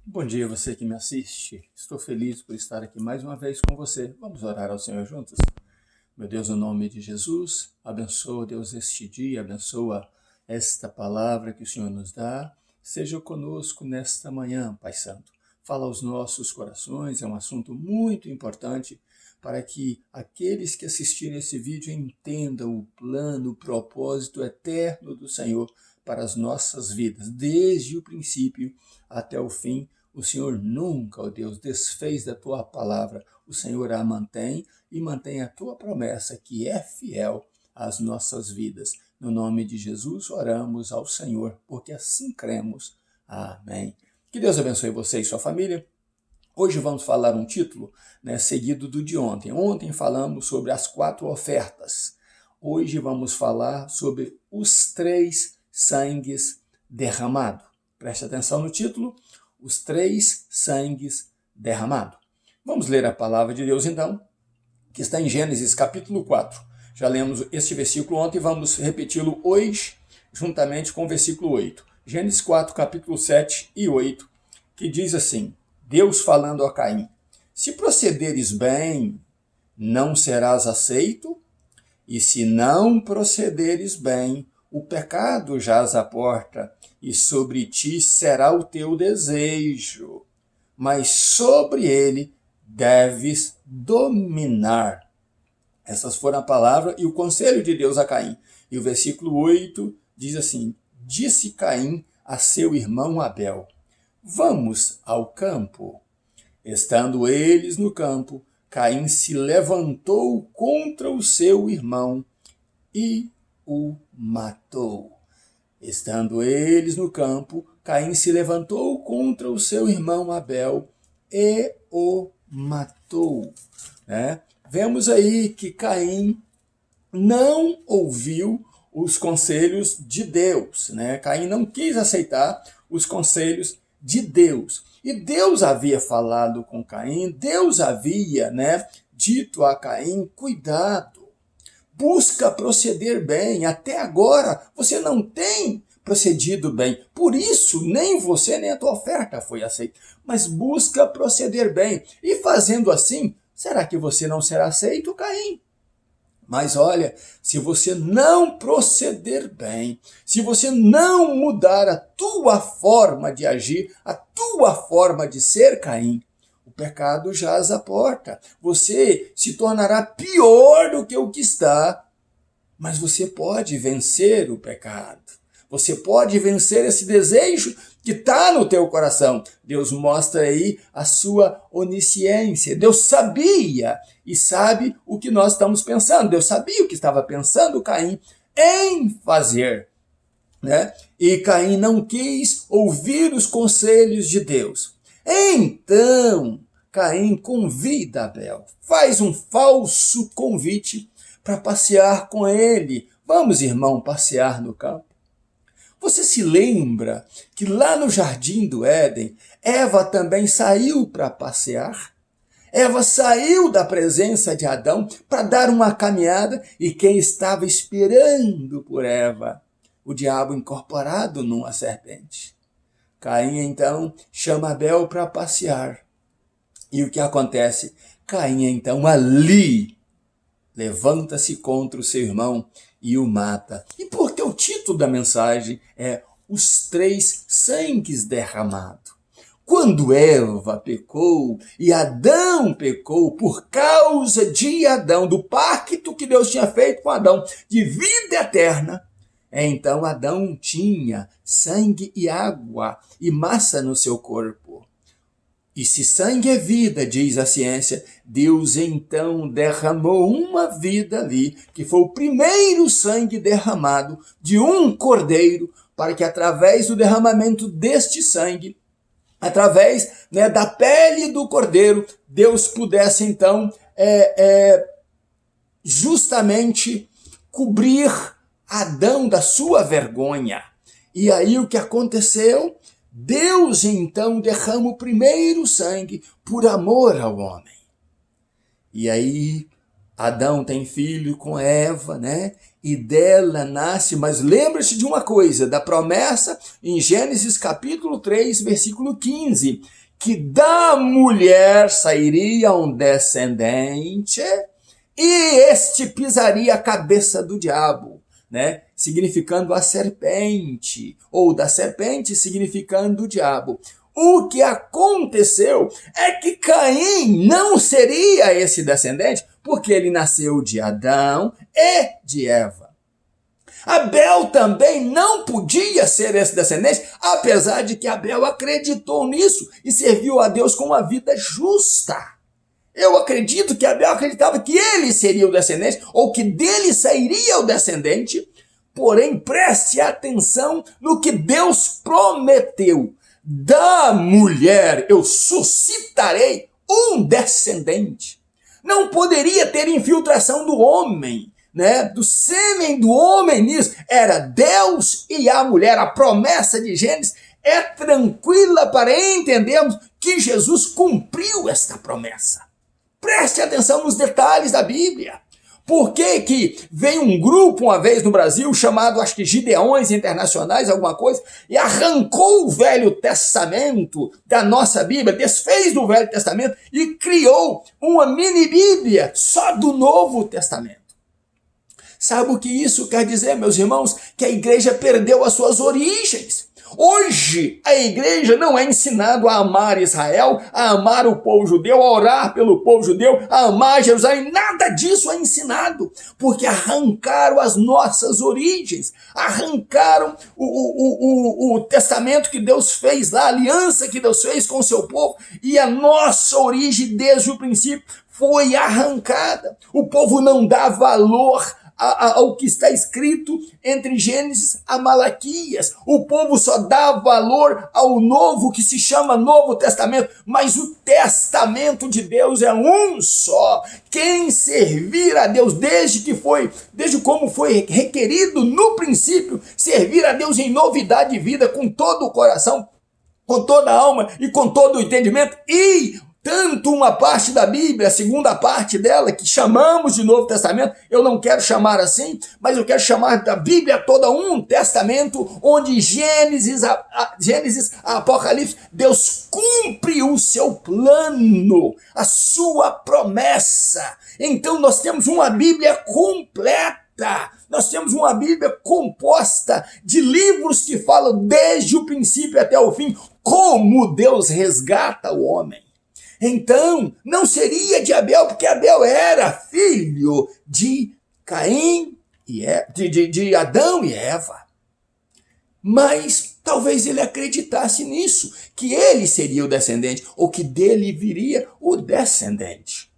Bom dia, você que me assiste. Estou feliz por estar aqui mais uma vez com você. Vamos orar ao Senhor juntos? Meu Deus, no nome de Jesus, abençoa, Deus, este dia, abençoa esta palavra que o Senhor nos dá. Seja conosco nesta manhã, Pai Santo. Fala aos nossos corações, é um assunto muito importante para que aqueles que assistirem esse vídeo entendam o plano, o propósito eterno do Senhor para as nossas vidas, desde o princípio até o fim. O Senhor nunca, ó Deus, desfez da tua palavra. O Senhor a mantém e mantém a tua promessa, que é fiel às nossas vidas. No nome de Jesus, oramos ao Senhor, porque assim cremos. Amém. Que Deus abençoe você e sua família. Hoje vamos falar um título, seguido do de ontem. Ontem falamos sobre as 4 ofertas. Hoje vamos falar sobre os 3 sangues derramados. Preste atenção no título, os 3 sangues derramados. Vamos ler a palavra de Deus então, que está em Gênesis capítulo 4. Já lemos este versículo ontem, vamos repeti-lo hoje, juntamente com o versículo 8. Gênesis 4, capítulo 7 e 8, que diz assim: Deus falando a Caim: se procederes bem, não serás aceito, e se não procederes bem, o pecado jaz à porta, e sobre ti será o teu desejo, mas sobre ele deves dominar. Essas foram a palavra e o conselho de Deus a Caim. E o versículo 8 diz assim: disse Caim a seu irmão Abel: vamos ao campo. Estando eles no campo, Caim se levantou contra o seu irmão e o matou. Estando eles no campo, Caim se levantou contra o seu irmão Abel e o matou. Vemos aí que Caim não ouviu os conselhos de Deus. Caim não quis aceitar os conselhos de Deus. E Deus havia falado com Caim, Deus havia dito a Caim: cuidado, busca proceder bem. Até agora você não tem procedido bem. Por isso, nem você nem a tua oferta foi aceita. Mas busca proceder bem. E fazendo assim, será que você não será aceito, Caim? Mas olha, se você não proceder bem, se você não mudar a tua forma de agir, a tua forma de ser, Caim, o pecado jaz à porta. Você se tornará pior do que o que está, mas você pode vencer o pecado. Você pode vencer esse desejo que está no teu coração. Deus mostra aí a sua onisciência. Deus sabia e sabe o que nós estamos pensando. Deus sabia o que estava pensando Caim em fazer. E Caim não quis ouvir os conselhos de Deus. Então, Caim convida Abel, faz um falso convite para passear com ele. Vamos, irmão, passear no campo. Você se lembra que lá no jardim do Éden, Eva também saiu para passear? Eva saiu da presença de Adão para dar uma caminhada, e quem estava esperando por Eva? O diabo incorporado numa serpente. Caim então chama Abel para passear. E o que acontece? Caim então ali levanta-se contra o seu irmão e o mata. E porque o título da mensagem é Os 3 sangues derramados. Quando Eva pecou e Adão pecou, por causa de Adão, do pacto que Deus tinha feito com Adão, de vida eterna, então Adão tinha sangue e água e massa no seu corpo. E se sangue é vida, diz a ciência, Deus então derramou uma vida ali, que foi o primeiro sangue derramado de um cordeiro, para que através do derramamento deste sangue, através da pele do cordeiro, Deus pudesse então justamente cobrir Adão da sua vergonha. E aí o que aconteceu? Deus então derrama o primeiro sangue por amor ao homem. E aí Adão tem filho com Eva, e dela nasce, mas lembra-se de uma coisa, da promessa em Gênesis capítulo 3, versículo 15, que da mulher sairia um descendente e este pisaria a cabeça do diabo, né? Significando a serpente, ou da serpente significando o diabo. O que aconteceu é que Caim não seria esse descendente, porque ele nasceu de Adão e de Eva. Abel também não podia ser esse descendente, apesar de que Abel acreditou nisso e serviu a Deus com uma vida justa. Eu acredito que Abel acreditava que ele seria o descendente, ou que dele sairia o descendente, porém preste atenção no que Deus prometeu. Da mulher eu suscitarei um descendente. Não poderia ter infiltração do homem, né? Do sêmen do homem nisso. Era Deus e a mulher. A promessa de Gênesis é tranquila para entendermos que Jesus cumpriu esta promessa. Preste atenção nos detalhes da Bíblia. Por que que veio um grupo uma vez no Brasil chamado, acho que Gideões Internacionais, alguma coisa, e arrancou o Velho Testamento da nossa Bíblia, desfez do Velho Testamento e criou uma mini Bíblia só do Novo Testamento? Sabe o que isso quer dizer, meus irmãos? Que a igreja perdeu as suas origens. Hoje, a igreja não é ensinado a amar Israel, a amar o povo judeu, a orar pelo povo judeu, a amar Jerusalém. Nada disso é ensinado, porque arrancaram as nossas origens, arrancaram o testamento que Deus fez lá, a aliança que Deus fez com o seu povo, e a nossa origem desde o princípio foi arrancada. O povo não dá valor ao que está escrito entre Gênesis a Malaquias. O povo só dá valor ao novo, que se chama Novo Testamento, mas o testamento de Deus é um só. Quem servir a Deus, desde como foi requerido no princípio, servir a Deus em novidade de vida, com todo o coração, com toda a alma e com todo o entendimento, e tanto uma parte da Bíblia, a segunda parte dela, que chamamos de Novo Testamento, eu não quero chamar assim, mas eu quero chamar da Bíblia toda um testamento, onde Gênesis a Apocalipse, Deus cumpre o seu plano, a sua promessa. Então nós temos uma Bíblia completa. Nós temos uma Bíblia composta de livros que falam desde o princípio até o fim, como Deus resgata o homem. Então, não seria de Abel, porque Abel era filho de Caim, de Adão e Eva. Mas talvez ele acreditasse nisso, que ele seria o descendente, ou que dele viria o descendente.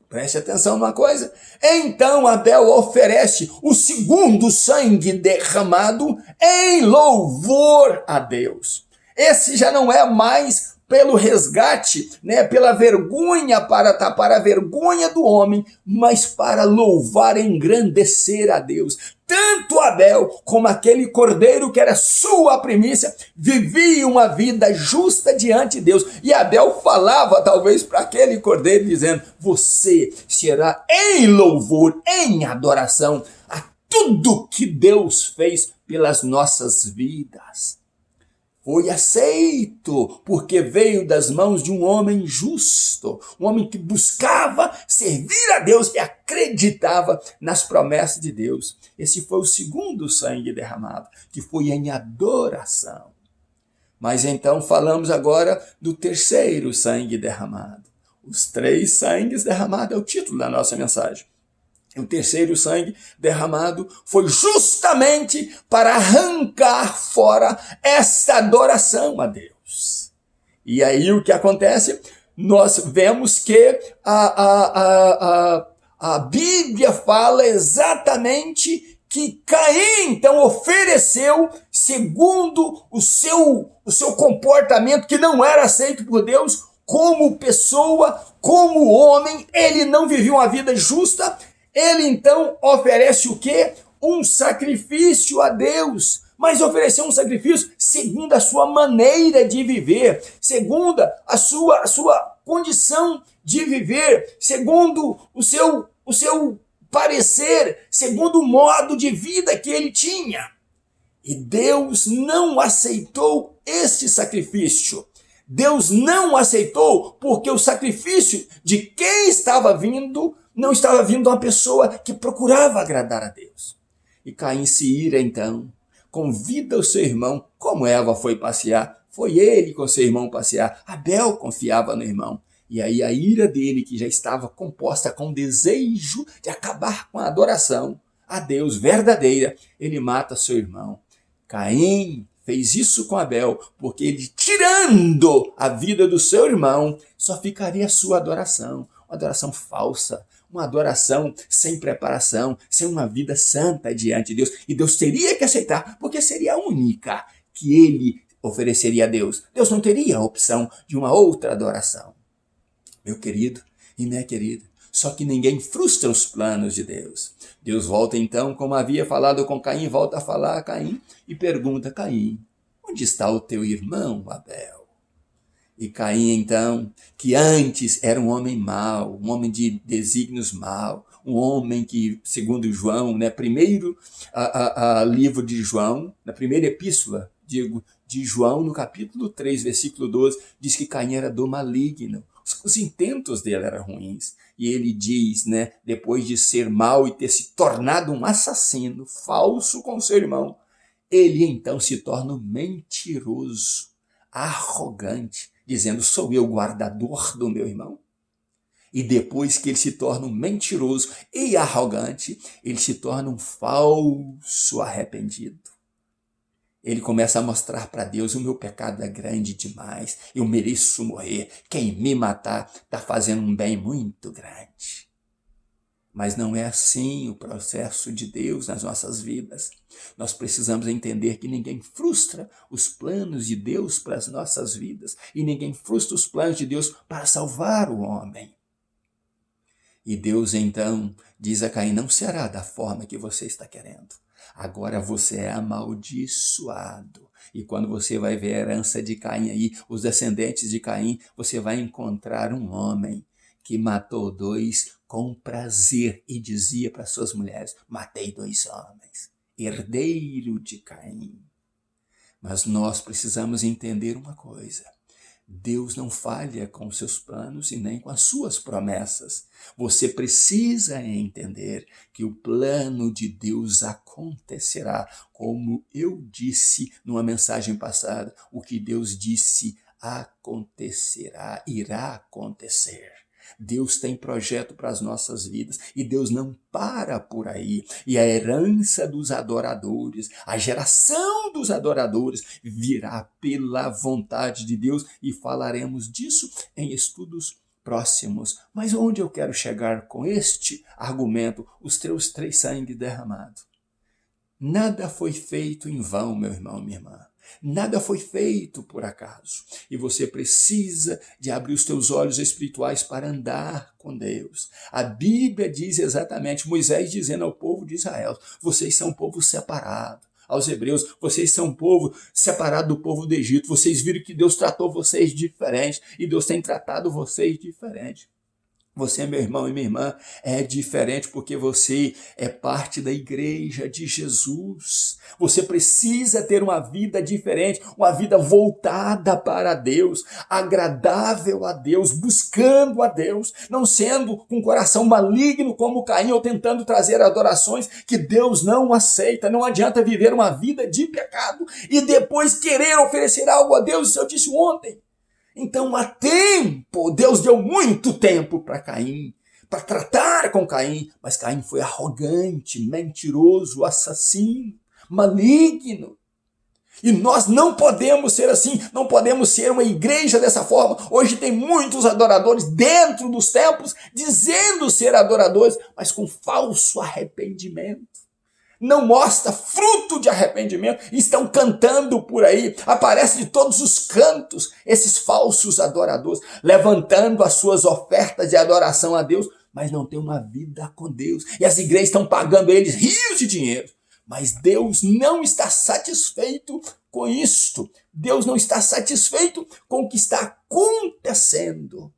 Preste atenção numa coisa. Então Abel oferece o segundo sangue derramado em louvor a Deus. Esse já não é mais pelo resgate, né, pela vergonha, para tapar a vergonha do homem, mas para louvar e engrandecer a Deus. Tanto Abel como aquele cordeiro que era sua primícia vivia uma vida justa diante de Deus. E Abel falava talvez para aquele cordeiro dizendo: você será em louvor, em adoração a tudo que Deus fez pelas nossas vidas. Foi aceito, porque veio das mãos de um homem justo, um homem que buscava servir a Deus e acreditava nas promessas de Deus. Esse foi o segundo sangue derramado, que foi em adoração. Mas então falamos agora do terceiro sangue derramado. Os três sangues derramados é o título da nossa mensagem. O terceiro sangue derramado foi justamente para arrancar fora essa adoração a Deus. E aí o que acontece? Nós vemos que a Bíblia fala exatamente que Caim então ofereceu, segundo o seu comportamento que não era aceito por Deus, como pessoa, como homem, ele não vivia uma vida justa. Ele então oferece o quê? Um sacrifício a Deus, mas ofereceu um sacrifício segundo a sua maneira de viver, segundo a sua condição de viver, segundo o seu parecer segundo o modo de vida que ele tinha. E Deus não aceitou este sacrifício. Deus não aceitou porque o sacrifício de quem estava vindo não estava vindo uma pessoa que procurava agradar a Deus. E Caim se ira então, convida o seu irmão, como Eva foi passear, foi ele com seu irmão passear. Abel confiava no irmão. E aí a ira dele, que já estava composta com o desejo de acabar com a adoração a Deus verdadeira, ele mata seu irmão. Caim fez isso com Abel, porque ele, tirando a vida do seu irmão, só ficaria a sua adoração, uma adoração falsa, uma adoração sem preparação, sem uma vida santa diante de Deus. E Deus teria que aceitar, porque seria a única que ele ofereceria a Deus. Deus não teria a opção de uma outra adoração. Meu querido e minha querida, só que ninguém frustra os planos de Deus. Deus volta então, como havia falado com Caim, volta a falar a Caim e pergunta: Caim, onde está o teu irmão Abel? E Caim então, que antes era um homem mau, um homem de desígnios maus, um homem que, segundo João, primeiro livro de João, na primeira epístola, de João, no capítulo 3, versículo 12, diz que Caim era do maligno. Os intentos dele eram ruins. E ele diz, depois de ser mau e ter se tornado um assassino falso com seu irmão, ele então se torna um mentiroso, arrogante, dizendo: sou eu o guardador do meu irmão. E depois que ele se torna um mentiroso e arrogante, ele se torna um falso arrependido. Ele começa a mostrar para Deus: o meu pecado é grande demais, eu mereço morrer, quem me matar está fazendo um bem muito grande. Mas não é assim o processo de Deus nas nossas vidas. Nós precisamos entender que ninguém frustra os planos de Deus para as nossas vidas, e ninguém frustra os planos de Deus para salvar o homem. E Deus então diz a Caim: não será da forma que você está querendo. Agora você é amaldiçoado. E quando você vai ver a herança de Caim aí, os descendentes de Caim, você vai encontrar um homem que matou 2 com prazer e dizia para suas mulheres: matei 2 homens, herdeiro de Caim. Mas nós precisamos entender uma coisa: Deus não falha com os seus planos e nem com as suas promessas. Você precisa entender que o plano de Deus acontecerá. Como eu disse numa mensagem passada, o que Deus disse acontecerá, irá acontecer. Deus tem projeto para as nossas vidas e Deus não para por aí. E a herança dos adoradores, a geração dos adoradores virá pela vontade de Deus, e falaremos disso em estudos próximos. Mas onde eu quero chegar com este argumento? Os teus 3 sangue derramado. Nada foi feito em vão, meu irmão, minha irmã. Nada foi feito por acaso. E você precisa de abrir os teus olhos espirituais para andar com Deus. A Bíblia diz exatamente, Moisés dizendo ao povo de Israel: vocês são um povo separado. Aos hebreus: vocês são um povo separado do povo do Egito. Vocês viram que Deus tratou vocês diferente, e Deus tem tratado vocês diferente. Você, meu irmão e minha irmã, é diferente porque você é parte da igreja de Jesus. Você precisa ter uma vida diferente, uma vida voltada para Deus, agradável a Deus, buscando a Deus, não sendo com coração maligno como Caim, ou tentando trazer adorações que Deus não aceita. Não adianta viver uma vida de pecado e depois querer oferecer algo a Deus. Isso eu disse ontem. Então há tempo, Deus deu muito tempo para Caim, para tratar com Caim, mas Caim foi arrogante, mentiroso, assassino, maligno. E nós não podemos ser assim, não podemos ser uma igreja dessa forma. Hoje tem muitos adoradores dentro dos templos, dizendo ser adoradores, mas com falso arrependimento. Não mostra fruto de arrependimento, estão cantando por aí, aparece de todos os cantos esses falsos adoradores, levantando as suas ofertas de adoração a Deus, mas não tem uma vida com Deus, e as igrejas estão pagando eles rios de dinheiro, mas Deus não está satisfeito com isto, Deus não está satisfeito com o que está acontecendo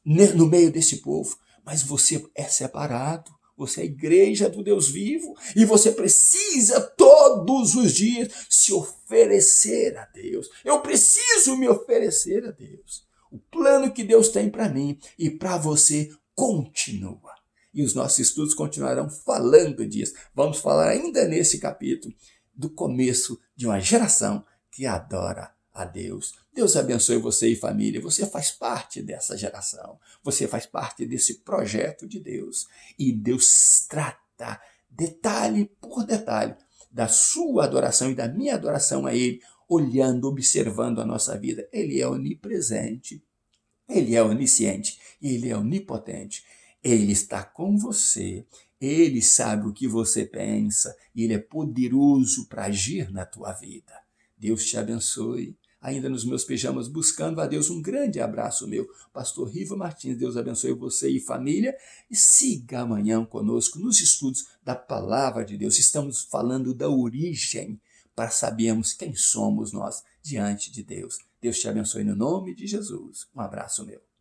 no meio desse povo, mas você é separado. Você é a igreja do Deus vivo e você precisa todos os dias se oferecer a Deus. Eu preciso me oferecer a Deus. O plano que Deus tem para mim e para você continua. E os nossos estudos continuarão falando disso. Vamos falar ainda nesse capítulo do começo de uma geração que adora a Deus. Deus abençoe você e família. Você faz parte dessa geração. Você faz parte desse projeto de Deus. E Deus trata detalhe por detalhe da sua adoração e da minha adoração a Ele, olhando, observando a nossa vida. Ele é onipresente, Ele é onisciente e Ele é onipotente. Ele está com você, Ele sabe o que você pensa e Ele é poderoso para agir na tua vida. Deus te abençoe. Ainda nos meus pijamas, buscando a Deus, um grande abraço meu, pastor Riva Martins. Deus abençoe você e família. E siga amanhã conosco nos estudos da Palavra de Deus. Estamos falando da origem para sabermos quem somos nós diante de Deus. Deus te abençoe no nome de Jesus. Um abraço meu.